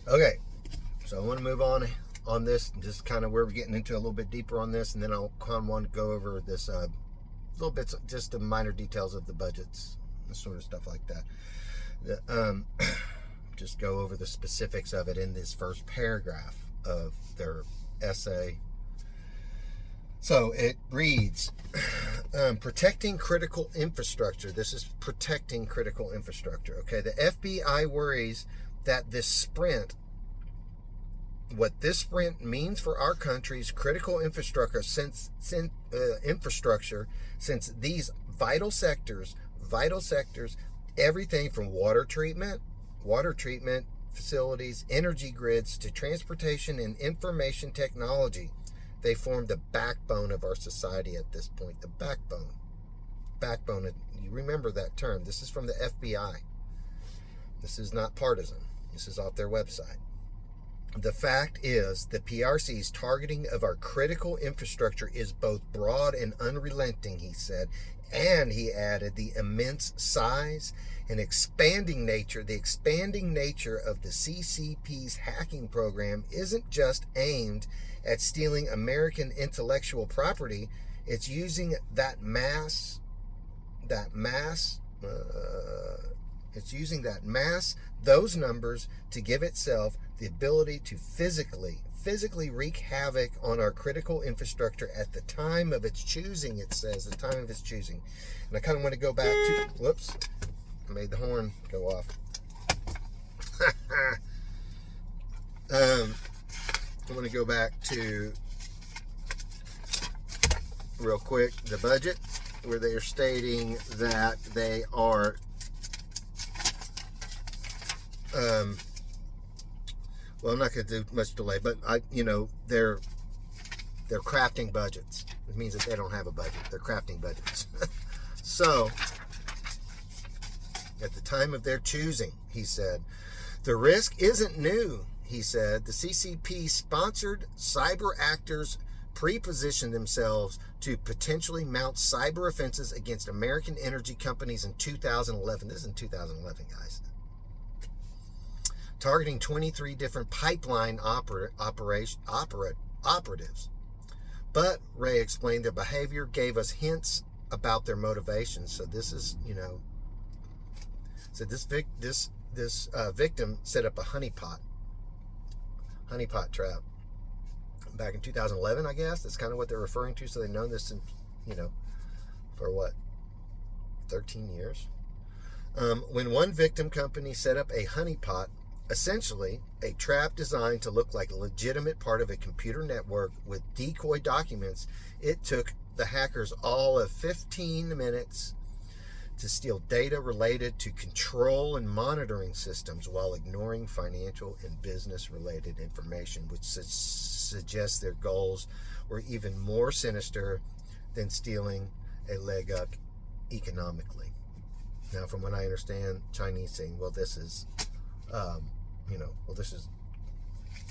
Okay, so I want to move on this, just kind of where we're getting into a little bit deeper on this, and then I'll kind of want to go over this little bits, just the minor details of the budgets, and sort of stuff like that. Just go over the specifics of it in this first paragraph of their essay. So it reads, protecting critical infrastructure. This is protecting critical infrastructure. Okay, the FBI worries that what this sprint means for our country's critical infrastructure, since these vital sectors, everything from water treatment facilities, energy grids, to transportation and information technology, they form the backbone of our society at this point. The backbone. You remember that term. This is from the FBI. This is not partisan. This is off their website. The fact is, the PRC's targeting of our critical infrastructure is both broad and unrelenting, he said. And he added, the immense size and expanding nature of the CCP's hacking program isn't just aimed at stealing American intellectual property. It's using those numbers to give itself the ability to physically wreak havoc on our critical infrastructure at the time of its choosing, it says, the time of its choosing. And I kind of want to go back to, whoops, I made the horn go off. I want to go back to, real quick, the budget, where they are stating that they are well, I'm not going to do much delay, but they're crafting budgets. It means that they don't have a budget. They're crafting budgets. So, at the time of their choosing, he said, the risk isn't new, he said. The CCP-sponsored cyber actors pre-positioned themselves to potentially mount cyber offenses against American energy companies in 2011. This is in 2011, guys. Targeting 23 different pipeline operatives. But Ray explained their behavior gave us hints about their motivations. So this is, so this victim set up a honeypot trap back in 2011, I guess. That's kind of what they're referring to. So they've known this, for what, 13 years? When one victim company set up a honeypot, essentially a trap designed to look like a legitimate part of a computer network with decoy documents, it took the hackers all of 15 minutes to steal data related to control and monitoring systems while ignoring financial and business related information, which suggests their goals were even more sinister than stealing a leg up economically. Now, from what I understand, Chinese saying, well, this is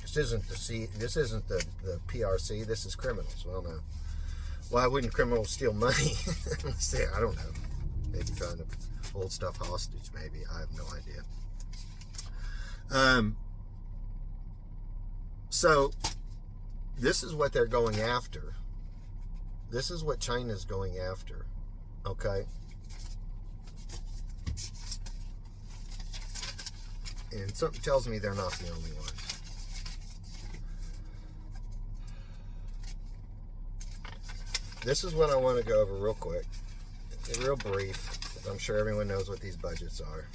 this isn't the PRC, this is criminals. Well, no. Why wouldn't criminals steal money? I don't know. Maybe trying to hold stuff hostage, maybe. I have no idea. So, this is what they're going after. This is what China's going after. Okay? And something tells me they're not the only ones. This is what I want to go over real quick. Real brief. I'm sure everyone knows what these budgets are.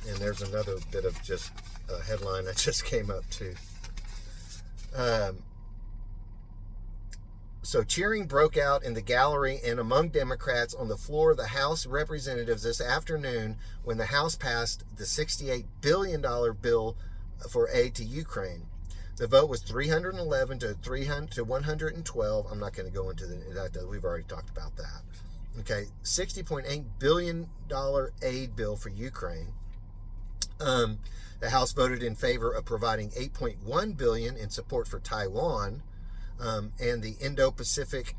And there's another bit of just a headline that just came up too. So cheering broke out in the gallery and among Democrats on the floor of the House of Representatives this afternoon when the House passed the $68 billion bill for aid to Ukraine. The vote was 311 to 112. I'm not going to go into that. We've already talked about that. Okay, $60.8 billion aid bill for Ukraine. The House voted in favor of providing $8.1 billion in support for Taiwan and the Indo-Pacific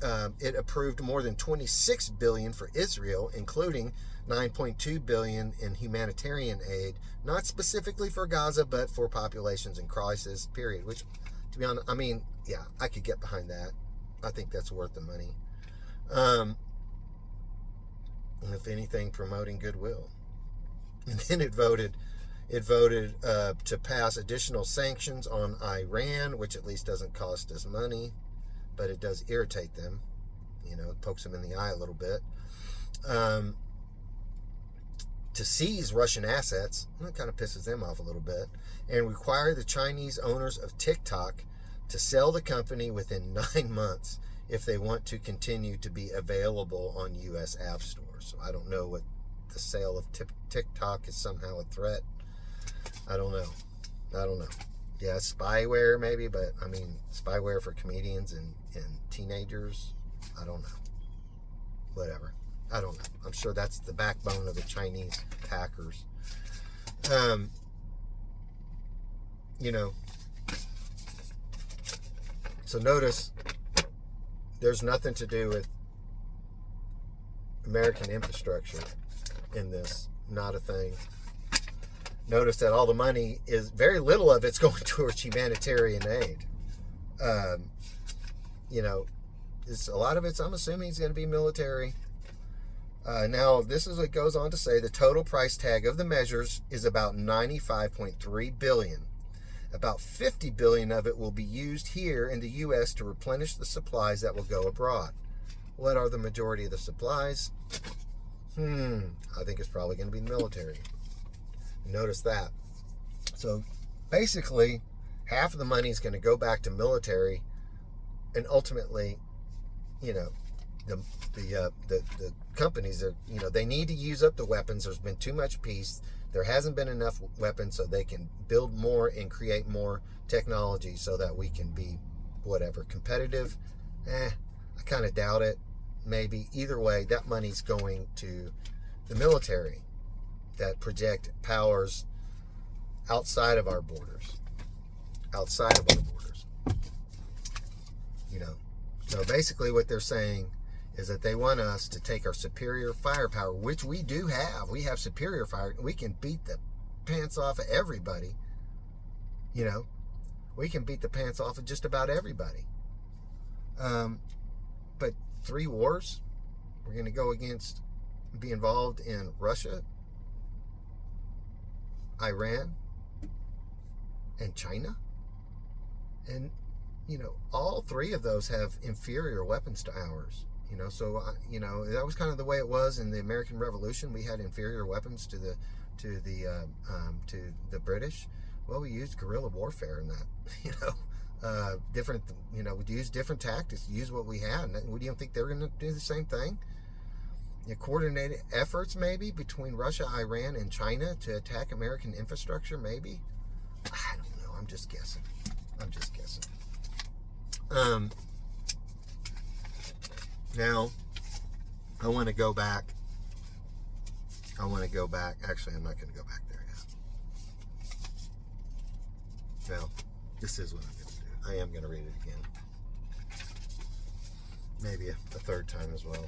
it approved more than $26 billion for Israel, including $9.2 billion in humanitarian aid, not specifically for Gaza, but for populations in crisis, period. Which, to be honest, I mean, yeah, I could get behind that. I think that's worth the money. If anything, promoting goodwill. And then it voted to pass additional sanctions on Iran, which at least doesn't cost us money, but it does irritate them. You know, it pokes them in the eye a little bit. To seize Russian assets, that kind of pisses them off a little bit, and require the Chinese owners of TikTok to sell the company within 9 months if they want to continue to be available on U.S. app stores. So I don't know what the sale of TikTok is somehow a threat. I don't know. Yeah, spyware maybe, but I mean, spyware for comedians and teenagers, I don't know. Whatever. I don't know. I'm sure that's the backbone of the Chinese hackers. You know, so notice there's nothing to do with American infrastructure in this. Not a thing. Notice that all the money is, very little of it's going towards humanitarian aid. You know, a lot of it's, I'm assuming, is going to be military. Now, this is what goes on to say the total price tag of the measures is about $95.3 billion. About $50 billion of it will be used here in the U.S. to replenish the supplies that will go abroad. What are the majority of the supplies? I think it's probably going to be military. Notice that. So basically, half of the money is going to go back to military, and ultimately, you know, the companies are, you know, they need to use up the weapons. There's been too much peace. There hasn't been enough weapons, so they can build more and create more technology so that we can be whatever competitive. I kind of doubt it. Maybe. Either way, that money's going to the military that project powers outside of our borders. You know, so basically what they're saying is that they want us to take our superior firepower, which we do have. We have superior fire. We can beat the pants off of everybody. You know, we can beat the pants off of just about everybody. But 3 wars, we're going to go against, be involved in Russia, Iran, and China. And, you know, all 3 of those have inferior weapons to ours. You know, so, you know, that was kind of the way it was in the American Revolution. We had inferior weapons to the British. Well, we used guerrilla warfare in that, you know. Different, you know, we used different tactics, use what we had. And would you think they were going to do the same thing? You know, coordinated efforts maybe between Russia, Iran, and China to attack American infrastructure, maybe. I don't know. I'm just guessing. Now, I want to go back. Actually, I'm not going to go back there yet. Well, this is what I'm going to do. I am going to read it again. Maybe a 3rd time as well.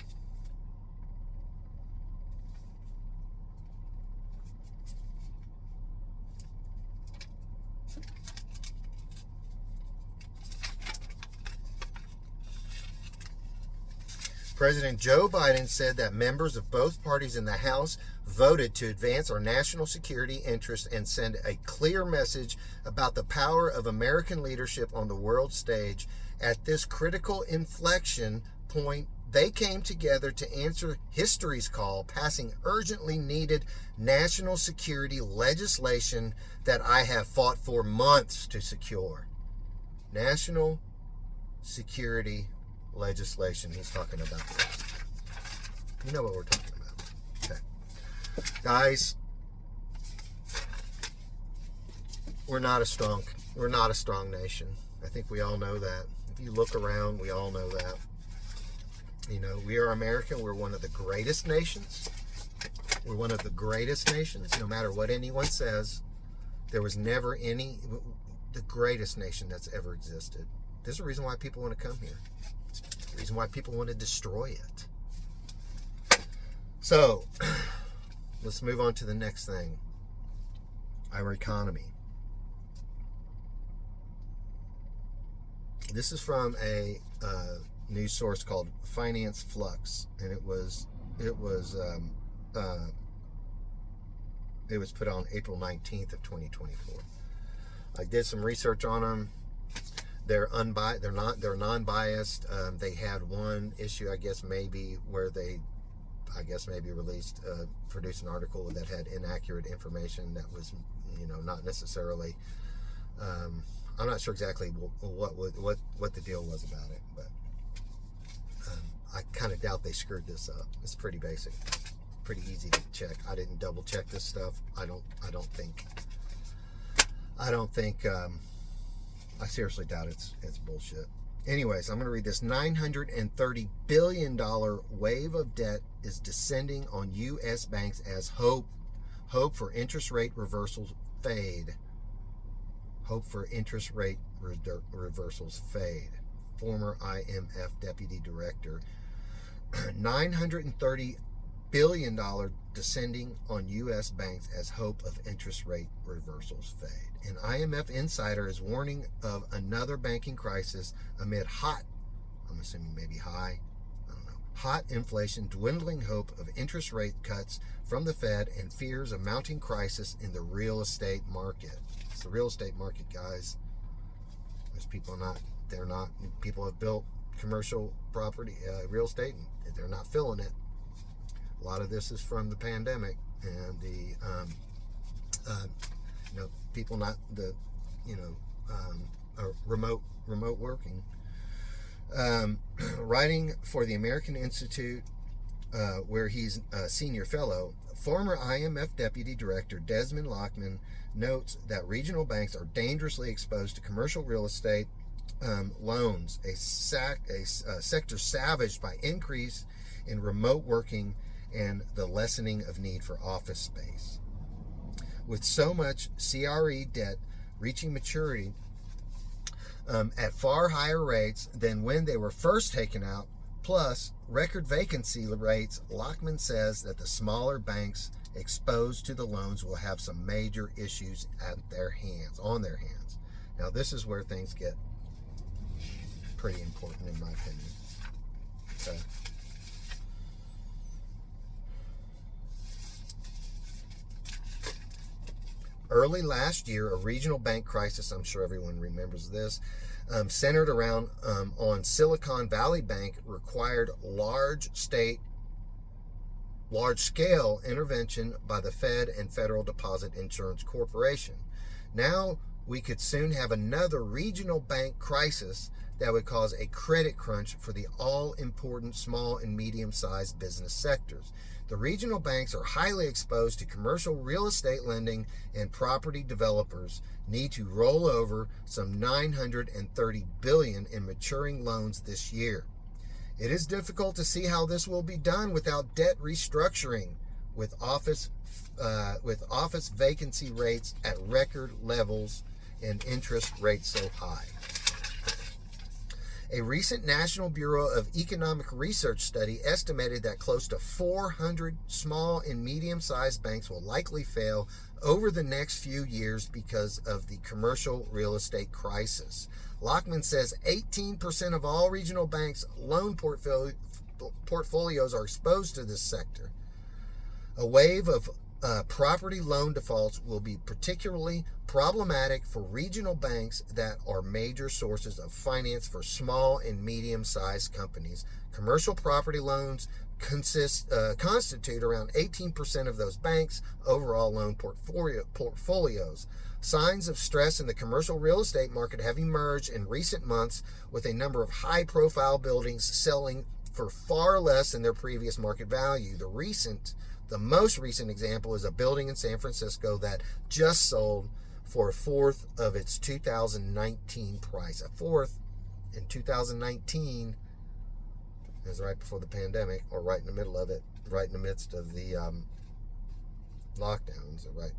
President Joe Biden said that members of both parties in the House voted to advance our national security interests and send a clear message about the power of American leadership on the world stage. At this critical inflection point, they came together to answer history's call, passing urgently needed national security legislation that I have fought for months to secure. National security legislation. He's talking about this. You know what we're talking about. Okay. Guys, we're not a strong nation. I think we all know that. If you look around, we all know that. You know, we are American. We're one of the greatest nations. No matter what anyone says. There was never the greatest nation that's ever existed. There's a reason why people want to come here. It's The reason why people want to destroy it. So, let's move on to the next thing. Our economy. This is from a news source called Finance Flux, and it was put on April 19th of 2024. I did some research on them. They're non-biased. They had one issue, I guess maybe, where they, produced an article that had inaccurate information that was, not necessarily. I'm not sure exactly what the deal was about it, but I kind of doubt they screwed this up. It's pretty basic, pretty easy to check. I didn't double check this stuff. I seriously doubt it's bullshit. Anyways, I'm going to read this. $930 billion wave of debt is descending on U.S. banks as hope for interest rate reversals fade. Hope for interest rate reversals fade. Former IMF Deputy Director. $930 billion descending on U.S. banks as hope of interest rate reversals fade. An IMF insider is warning of another banking crisis amid hot inflation, dwindling hope of interest rate cuts from the Fed, and fears of mounting crisis in the real estate market. It's the real estate market, guys. There's people people have built commercial property, real estate, and they're not filling it. A lot of this is from the pandemic and the, people not the, remote working. Writing for the American Institute, where he's a senior fellow, former IMF Deputy Director Desmond Lockman notes that regional banks are dangerously exposed to commercial real estate loans, a sector savaged by increase in remote working and the lessening of need for office space. With so much CRE debt reaching maturity at far higher rates than when they were first taken out, plus record vacancy rates, Lockman says that the smaller banks exposed to the loans will have some major issues on their hands. Now, this is where things get pretty important, in my opinion. Okay. Early last year, a regional bank crisis, I'm sure everyone remembers this, centered around on Silicon Valley Bank, required large-scale intervention by the Fed and Federal Deposit Insurance Corporation. Now we could soon have another regional bank crisis that would cause a credit crunch for the all-important small and medium-sized business sectors. The regional banks are highly exposed to commercial real estate lending, and property developers need to roll over some $930 billion in maturing loans this year. It is difficult to see how this will be done without debt restructuring, with office vacancy rates at record levels and interest rates so high. A recent National Bureau of Economic Research study estimated that close to 400 small and medium-sized banks will likely fail over the next few years because of the commercial real estate crisis. Lockman says 18% of all regional banks' loan portfolios are exposed to this sector. A wave of property loan defaults will be particularly problematic for regional banks that are major sources of finance for small and medium-sized companies. Commercial property loans constitute around 18% of those banks' overall loan portfolios. Signs of stress in the commercial real estate market have emerged in recent months, with a number of high-profile buildings selling for far less than their previous market value. The most recent example is a building in San Francisco that just sold for a fourth of its 2019 price. A fourth in 2019 is right before the pandemic, or right in the middle of it, right in the midst of the lockdowns, right?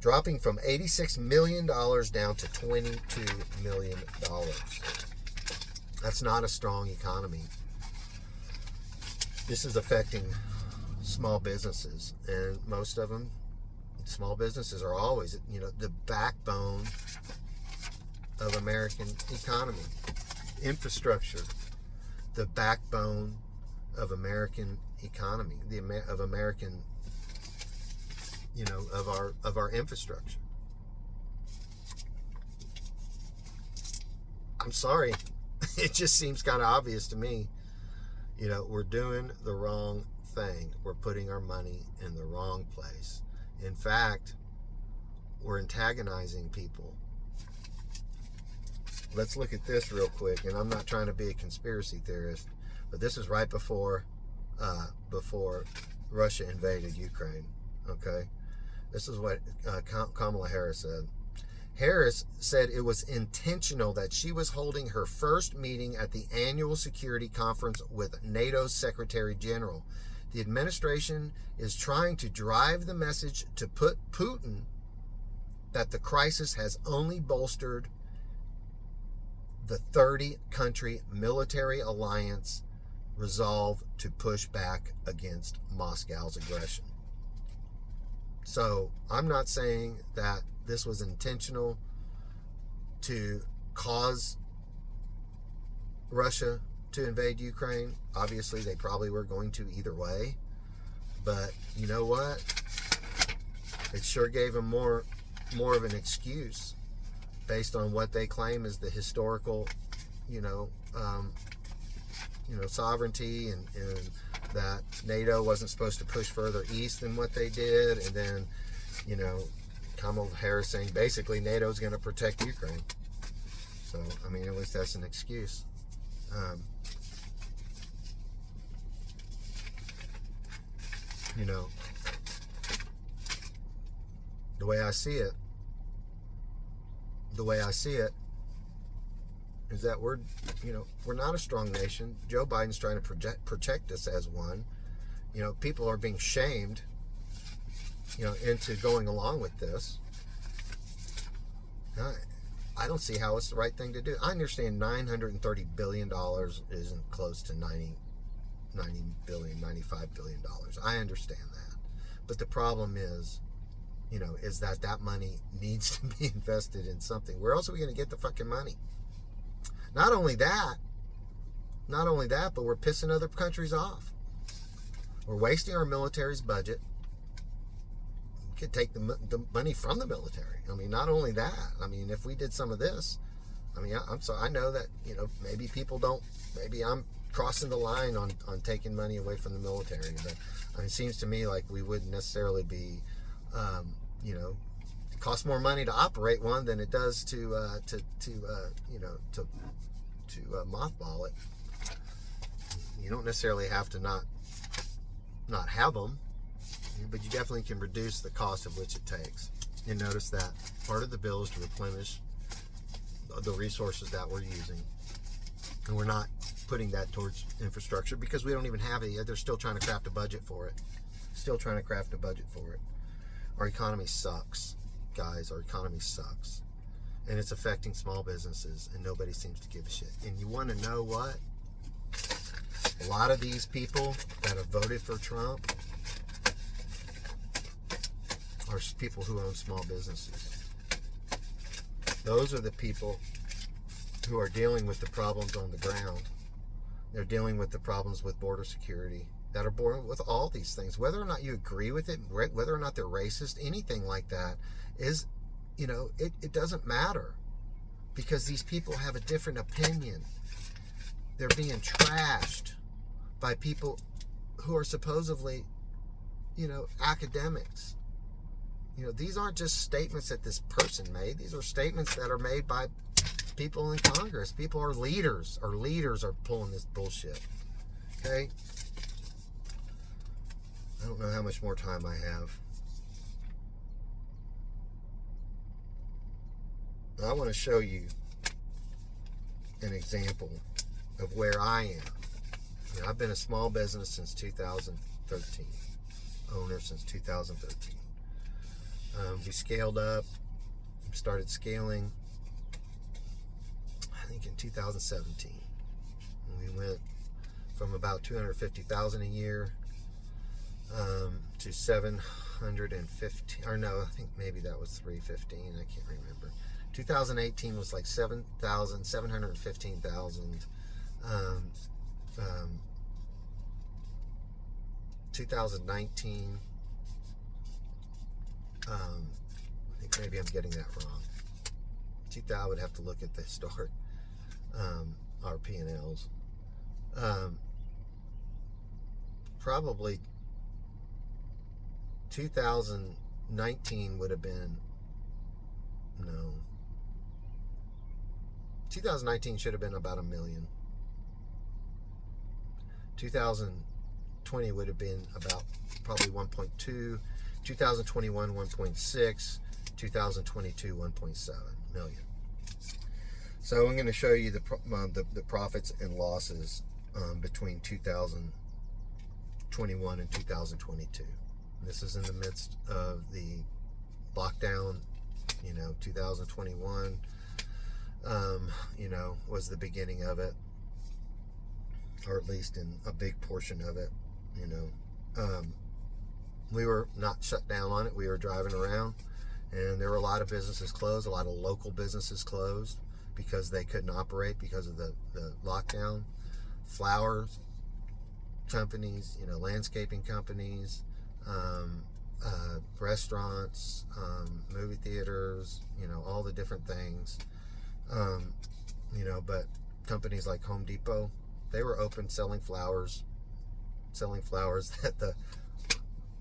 Dropping from $86 million down to $22 million. That's not a strong economy this is affecting small businesses, and most of them, small businesses are always, the backbone of American economy, infrastructure, the backbone of American economy, of American, of our infrastructure. I'm sorry, it just seems kind of obvious to me. We're doing the wrong thing. We're putting our money in the wrong place. In fact, we're antagonizing people. Let's look at this real quick, and I'm not trying to be a conspiracy theorist, but this is right before Russia invaded Ukraine. Okay, this is what Kamala Harris said. Harris said it was intentional that she was holding her first meeting at the annual security conference with NATO's Secretary General. The administration is trying to drive the message to put Putin that the crisis has only bolstered the 30-country military alliance resolve to push back against Moscow's aggression. So I'm not saying that this was intentional to cause Russia to invade Ukraine. Obviously, they probably were going to either way. But you know what? It sure gave them more of an excuse based on what they claim is the historical, sovereignty, and that NATO wasn't supposed to push further east than what they did. And then, Kamala Harris saying basically NATO's going to protect Ukraine. So, at least that's an excuse. The way I see it is that we're not a strong nation. Joe Biden's trying to protect us as one. People are being shamed, into going along with this. I don't see how it's the right thing to do. I understand $930 billion isn't close to $90 billion, $95 billion. I understand that. But the problem is that money needs to be invested in something. Where else are we going to get the fucking money? Not only that, but we're pissing other countries off. We're wasting our military's budget. We could take the money from the military. Not only that, if we did some of this, I'm sorry, I know that, maybe people don't, maybe I'm crossing the line on taking money away from the military, but it seems to me like we wouldn't necessarily be, it costs more money to operate one than it does to mothball it. You don't necessarily have to not have them, but you definitely can reduce the cost of which it takes. You notice that part of the bill is to replenish the resources that we're using, and we're not putting that towards infrastructure because we don't even have it yet. They're still trying to craft a budget for it. Our economy sucks, guys. Our economy sucks, and it's affecting small businesses, and nobody seems to give a shit. And you want to know what? A lot of these people that have voted for Trump are people who own small businesses. Those are the people who are dealing with the problems on the ground. They're dealing with the problems with border security that are born with all these things. Whether or not you agree with it, whether or not they're racist, anything like that is, it doesn't matter, because these people have a different opinion. They're being trashed by people who are supposedly, academics. These aren't just statements that this person made. These are statements that are made by people in Congress. People are leaders. Our leaders are pulling this bullshit. Okay? I don't know how much more time I have. I want to show you an example of where I am. I've been a small business since 2013. Owner since 2013. We scaled up, started scaling, I think in 2017. We went from about 250,000 a year to 715, or no, I think maybe that was 315. I can't remember. 2018 was like 715,000. 2019, I think maybe I'm getting that wrong. I would have to look at the historic our P&Ls. Probably 2019 would have been, no, 2019 should have been about $1 million. 2020 would have been about probably 1.2, 2021 1.6, 2022 1.7 million. So I'm going to show you the profits and losses between 2021 and 2022. This is in the midst of the lockdown. 2021 was the beginning of it, or at least in a big portion of it. We were not shut down on it. We were driving around, and there were a lot of businesses closed, a lot of local businesses closed because they couldn't operate because of the lockdown. Flowers companies, landscaping companies, restaurants, movie theaters, all the different things. But companies like Home Depot, they were open selling flowers that the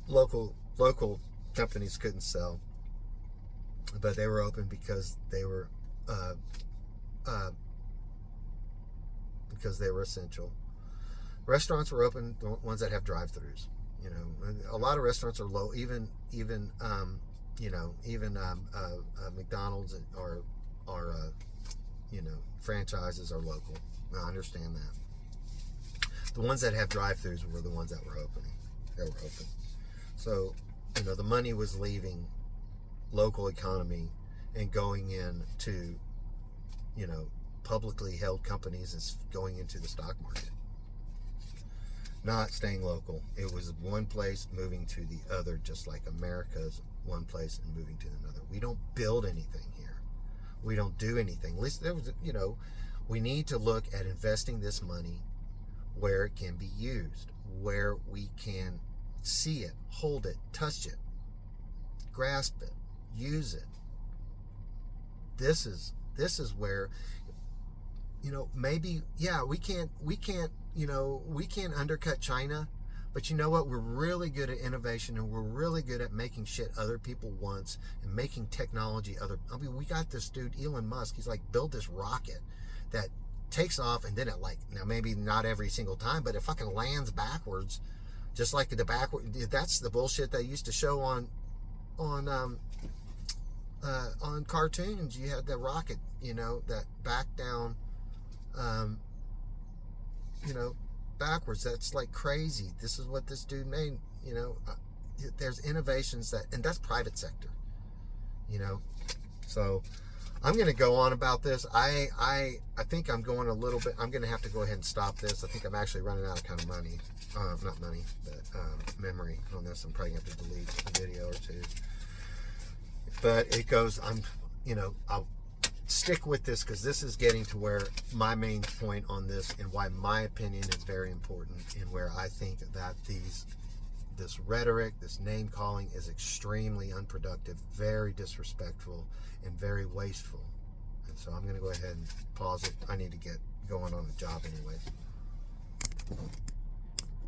local companies couldn't sell. But they were open because they were essential. Restaurants were open, the ones that have drive-throughs. A lot of restaurants are low. Even McDonald's or franchises are local. I understand that. The ones that have drive-throughs were the ones that were open. So, the money was leaving local economy and going into, publicly held companies and going into the stock market. Not staying local. It was one place moving to the other, just like America's one place and moving to another. We don't build anything here. We don't do anything. At least there was, we need to look at investing this money where it can be used, where we can see it, hold it, touch it, grasp it, use it. This is where, maybe, we can't undercut China, but you know what? We're really good at innovation, and we're really good at making shit other people want and making technology we got this dude, Elon Musk. He's like, build this rocket that takes off, and then it now maybe not every single time, but it fucking lands backwards, just like the backward. That's the bullshit they used to show on cartoons. You had the rocket, that back down, backwards. That's like crazy. This is what this dude made. There's innovations and that's private sector. So I'm going to go on about this. I think I'm going a little bit. I'm going to have to go ahead and stop this. I think I'm actually running out of kind of money. Not money, but memory on this. I'm probably going to have to delete a video or two. But it goes, I'll stick with this because this is getting to where my main point on this and why my opinion is very important, and where I think that this rhetoric, this name calling is extremely unproductive, very disrespectful, and very wasteful. And so I'm going to go ahead and pause it. I need to get going on the job anyway.